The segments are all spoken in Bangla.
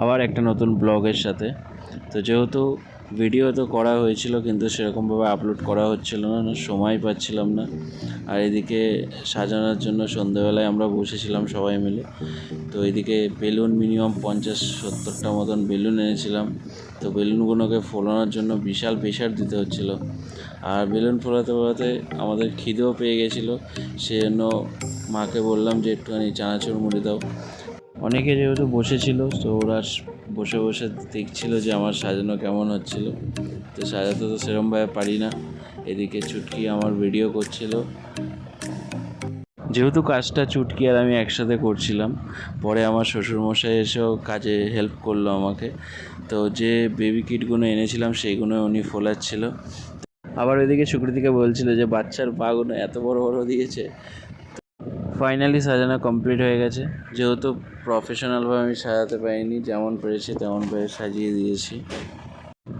আবার একটা নতুন ব্লগের সাথে। তো যেহেতু ভিডিও তো করা হয়েছিল কিন্তু সেরকমভাবে আপলোড করা হচ্ছিল না, সময় পাচ্ছিলাম না। আর এদিকে সাজানোর জন্য সন্ধ্যেবেলায় আমরা বসেছিলাম সবাই মিলে। তো এদিকে বেলুন মিনিমাম 50-70টা মতন বেলুন এনেছিলাম। তো বেলুনগুলোকে ফোলানোর জন্য বিশাল প্রেশার দিতে হচ্ছিলো। আর বেলুন ফোলাতে ফোলাতে আমাদের খিদেও পেয়ে গেছিলো, সেজন্য মাকে বললাম যে একটুখানি চানাচুর মুড়ি দাও। অনেকে যেহেতু বসেছিল তো ওরা বসে বসে দেখছিল যে আমার সাজানো কেমন হচ্ছিল। তো সাজাতে তো সেরকমভাবে পারি না। এদিকে চুটকি আমার ভিডিও করছিল। যেহেতু কাজটা চুটকি আর আমি একসাথে করছিলাম, পরে আমার শ্বশুরমশাই এসেও কাজে হেল্প করলো আমাকে। তো যে বেবি কিটগুলো এনেছিলাম সেইগুলো উনি ফোলাচ্ছিল। আবার ওইদিকে সুকৃতিকে বলছিল যে বাচ্চার পাগুলো এত বড় বড় দিয়েছে। ফাইনালি সাজানো কমপ্লিট হয়ে গেছে। যেহেতু প্রফেশনালভাবে আমি সাজাতে পারিনি, যেমন পেরেছি তেমন পেরে সাজিয়ে দিয়েছি।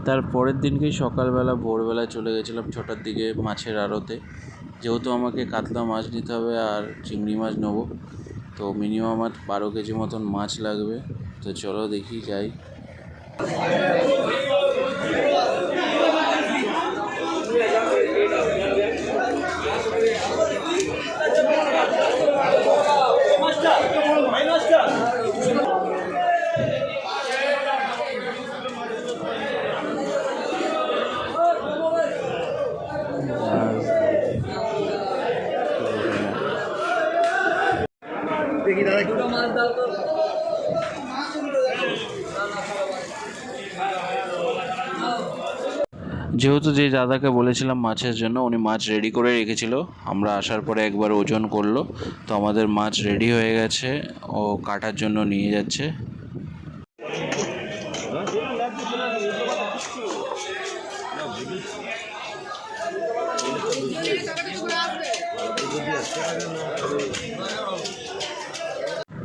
তার পরের দিনকেই সকালবেলা ভোরবেলা চলে গেছিলাম 6টার দিকে মাছের আড়তে। যেহেতু আমাকে কাতলা মাছ নিতে হবে আর চিংড়ি মাছ নেবো, তো মিনিমাম আমার 12 কেজি মতন মাছ লাগবে। তো চলো দেখি যাই। যেহেতু যে দাদাকে বলেছিলাম মাছের জন্য, উনি মাছ রেডি করে রেখেছিল। আমরা আসার পরে একবার ওজন করলো, তো আমাদের মাছ রেডি হয়ে গেছে। ও কাটার জন্য নিয়ে যাচ্ছে।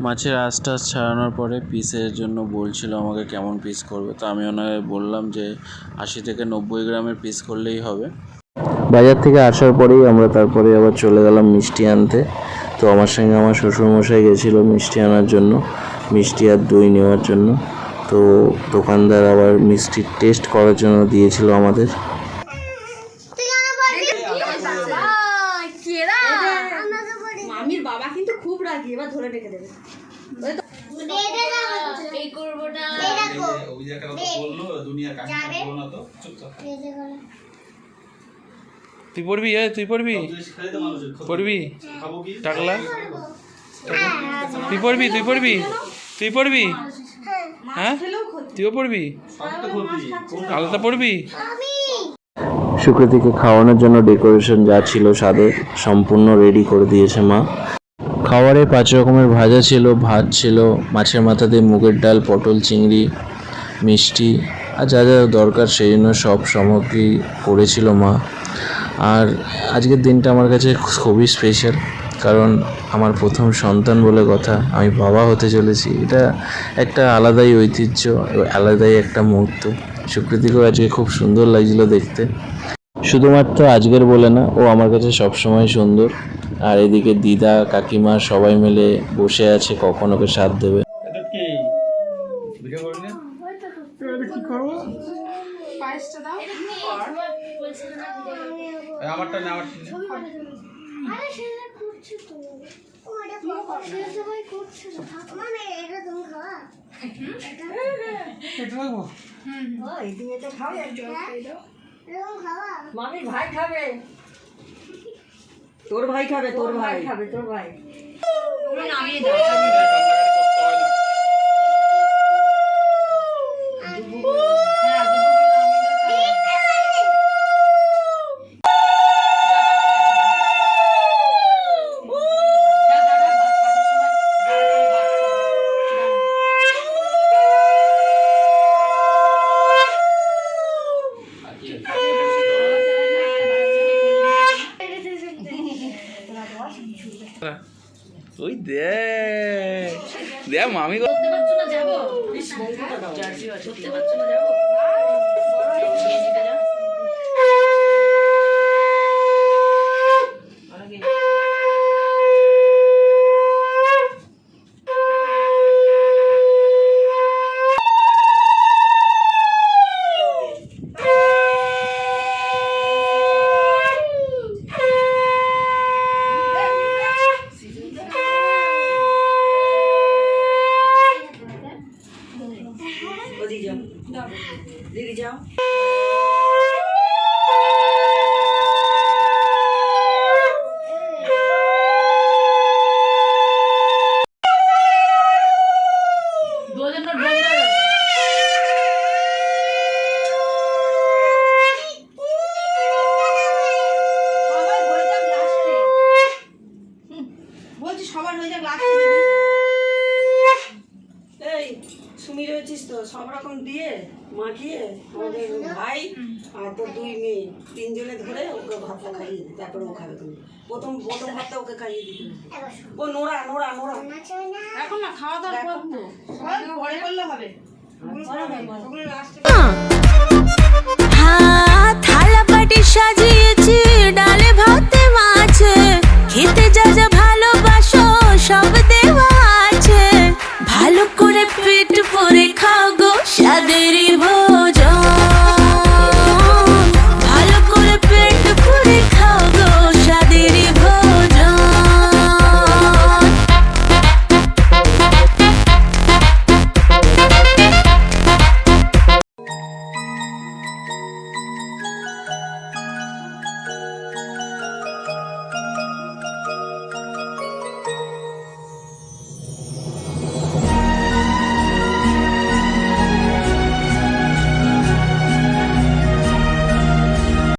মাছের আঁশ টাশ ছাড়ানোর পরে পিসের জন্য বলছিল আমাকে কেমন পিস করবে। তো আমি ওনাকে বললাম যে 80 থেকে 90 গ্রামের পিস করলেই হবে। বাজার থেকে আসার পরেই আমরা তারপরে আবার চলে গেলাম মিষ্টি আনতে। তো আমার সঙ্গে আমার শ্বশুরমশাই গেছিলো মিষ্টি আনার জন্য, মিষ্টি আর দই নেওয়ার জন্য। তো দোকানদার আবার মিষ্টির টেস্ট করার জন্য দিয়েছিল আমাদের। মামির বাবা কিন্তু খুব রাগি, এবার ধরে রেখে দেবে। তুই পড়বি? তুই পড়বি? পড়বি টাকলা? তুই পড়বি? তুই পড়বি? তুই পড়বি? হ্যাঁ, তুইও পড়বি? আলাদা পড়বি? সুকৃতিকে খাওয়ানোর জন্য ডেকোরেশন যা ছিল স্বাদের সম্পূর্ণ রেডি করে দিয়েছে মা। খাবারে 5 রকমের ভাজা ছিল, ভাত ছিল, মাছের মাথা দিয়ে মুগের ডাল, পটল, চিংড়ি, মিষ্টি আর যা যা দরকার সেই জন্য সব সামগ্রী করেছিল মা। আর আজকের দিনটা আমার কাছে খুবই স্পেশাল, কারণ আমার প্রথম সন্তান বলে কথা, আমি বাবা হতে চলেছি। এটা একটা আলাদাই ঐতিহ্য, আলাদাই একটা মুহূর্ত। সুকৃতিকেও আজকে খুব সুন্দর লাগছিল দেখতে। শুধুমাত্র আজকের বলে না, ও আমার কাছে সবসময় সুন্দর। আর এদিকে দিদা কাকিমা সবাই মিলে বসে আছে কখন ওকে সাথ দেবে। মামির ভাই খাবে, তোর ভাই খাবে, তোর ভাই খাবে, তোর ভাই। ওই দেখ দেখ মামি দিয়ে যাও, দিয়ে যাও। সবার হয়ে যাক লাস্টে। বলছি সবার হয়ে যাক লাস্টে। এই সুমি রয়েছিস তো, সব রকম দিয়ে মাখিয়ে আমাদের ভাই আর তোর 2 মেয়ে 3 জনে ধরে ওকে ভাতটা খাইয়ে দিই, তারপরে ও খাবে। তুমি প্রথম ভাতটা ওকে খাইয়ে দিতে হবে। ও নোরা নোরা নোরা এখন না খাওয়া দাওয়া করবো, পরে করলে হবে। ওগুলো লাস্টে থালা বাটি সাজিয়ে